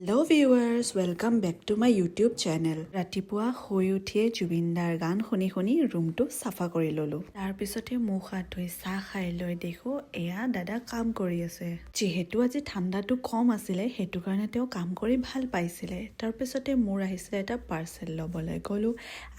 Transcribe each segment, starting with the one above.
Hello viewers, welcome back to my YouTube channel. ৰাতিপুৱা শুই উঠিয়ে জুবিনদাৰ গান শুনি শুনি ৰুমটো চাফা কৰি ললো। তাৰ পিছতে মুখ হাত ধুই চাহ খাই লৈ দেখো এয়া দাদা কাম কৰি আছে। যিহেতু আজি ঠাণ্ডাটো কম আছিলে সেইটো কাৰণে তেওঁ কাম কৰি ভাল পাইছিলে। তাৰ পিছতে মোৰ আহিছিলে এটা পাৰ্চেল ল'বলৈ গলো।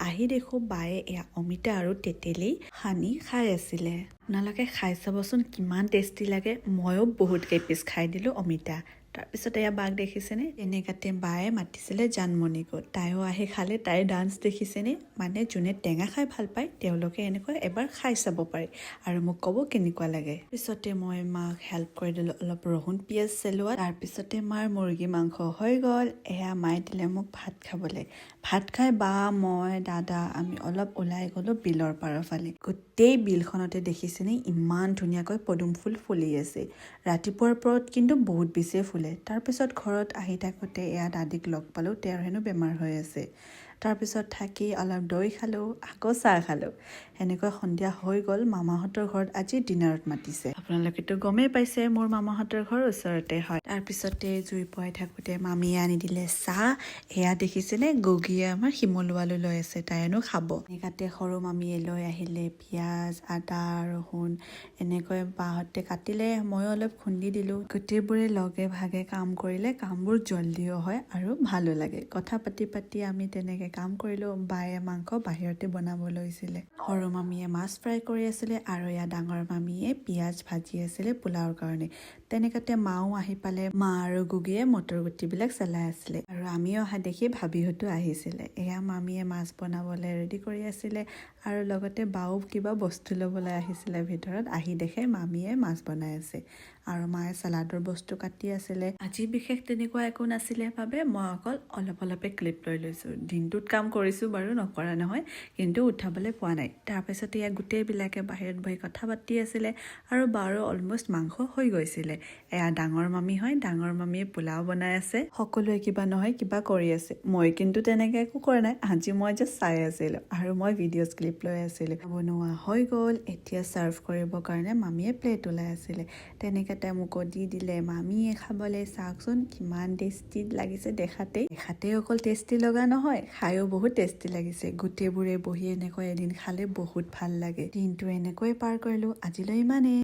আহি দেখো বায়ে এয়া অমিতা আৰু তেতেলী সানি খাই আছিলে। আপোনালোকে খাই চাবচোন কিমান টেষ্টি লাগে। ময়ো বহুত কেইপিচ খাই দিলো অমিতা। তাৰপিছত এয়া বাক দেখিছেনে এনেকাতে বায়ে মাতিছিলে জানমণিকো। তাইও আহি খালে। তাইৰ ডান্স দেখিছেনে, মানে যোনে টেঙা খাই ভাল পায় তেওঁলোকে এনেকৈ এবাৰ খাই চাব পাৰে আৰু মোক ক'ব কেনেকুৱা লাগে। পিছতে মই মাক হেল্প কৰি দিলোঁ অলপ ৰহুন পিঁয়াজ চেলোৱা। তাৰপিছতে মাৰ মুৰ্গী মাংস হৈ গ'ল। এয়া মায়ে দিলে মোক ভাত খাবলৈ। ভাত খাই বা মই দাদা আমি অলপ ওলাই গ'লো বিলৰ পাৰৰ ফালে। গোটেই বিলখনতে দেখিছেনে ইমান ধুনীয়াকৈ পদুম ফুল ফুলি আছে। ৰাতিপুৱাৰ পৰত কিন্তু বহুত বেছিয়ে ফুলে। তাৰপিছত ঘৰত আহি থাকোঁতে এয়া দাদীক লগ পালোঁ, তেওঁৰ হেনো বেমাৰ হৈ আছে। তাৰপিছত থাকি অলপ দৈ খালোঁ, আকৌ চাহ খালোঁ। সেনেকৈ সন্ধিয়া হৈ গ'ল। মামাহঁতৰ ঘৰত আজি ডিনাৰত মাতিছে। আপোনালোকেতো গমেই পাইছে মোৰ মামাহঁতৰ ঘৰ ওচৰতে হয়। তাৰপিছতে জুই পুৱাই থাকোঁতে মামীয়ে আনি দিলে চাহ। এয়া দেখিছেনে গগীয়ে আমাৰ শিমলু আলু লৈ আছে, তাইনো খাব। এনেকাতে সৰু মামীয়ে লৈ আহিলে পিঁয়াজ, আদা, ৰহুন এনেকৈ বাহঁতে কাটিলে। ময়ো অলপ খুন্দি দিলোঁ। গোটেইবোৰে লগে ভাগে কাম কৰিলে কামবোৰ জল্দিও হয় আৰু ভালো লাগে। কথা পাতি পাতি আমি তেনেকৈ কাম কৰিলোঁ। বায়ে মাংস বাহিৰতে বনাব লৈছিলে। সৰু মামীয়ে মাছ ফ্ৰাই কৰি আছিলে আৰু ইয়াত ডাঙৰ মামীয়ে পিঁয়াজ ভাজি আছিলে পোলাওৰ কাৰণে। তেনেকাতে মাও আহি পালে। মা আৰু গুগীয়ে মটৰ গুটিবিলাক চেলাই আছিলে আৰু আমিও অহা দেখি ভাবিহঁতো আহিছিলে। এয়া মামীয়ে মাছ বনাবলৈ ৰেডি কৰি আছিলে আৰু লগতে বাও কিবা বস্তু ল'বলৈ আহিছিলে ভিতৰত। আহি দেখে মামীয়ে মাছ বনাই আছে আৰু মায়ে চালাডৰ বস্তু কাটি আছিলে। আজি বিশেষ তেনেকুৱা একো নাছিলে বাবে মই অকল অলপে ক্লিপ লৈ লৈছোঁ। দিনটোত কাম কৰিছোঁ বাৰু, নকৰা নহয়, কিন্তু উঠাবলৈ পোৱা নাই। তাৰপিছতে ইয়াত গোটেইবিলাকে বাহিৰত বহি কথা পাতি আছিলে আৰু বাৰো অলমষ্ট মাংস হৈ গৈছিলে। এয়া ডাঙৰ মামী হয়, ডাঙৰ মামীয়ে পোলাও বনাই আছে। সকলোৱে কিবা নহয় কিবা কৰি আছে। মই কিন্তু তেনেকৈ একো কৰা নাই। আজি মই জাষ্ট চাই আছিলোঁ আৰু মই ভিডিঅ'জ ক্লিপ লৈ আছিলোঁ। বনোৱা হৈ গ'ল। এতিয়া ছাৰ্ভ কৰিবৰ কাৰণে মামীয়ে প্লেট ওলাই আছিলে। তেনেকৈ মোকো দি দিলে মামীয়ে খাবলৈ। চাওকচোন কিমান টেষ্টি লাগিছে। দেখাতে অকল টেষ্টি লগা নহয়, খায়ো বহুত টেষ্টি লাগিছে। গোটেইবোৰে বহি এনেকৈ এদিন খালে বহুত ভাল লাগে। দিনটো এনেকৈ পাৰ কৰিলোঁ। আজিলৈ ইমানেই।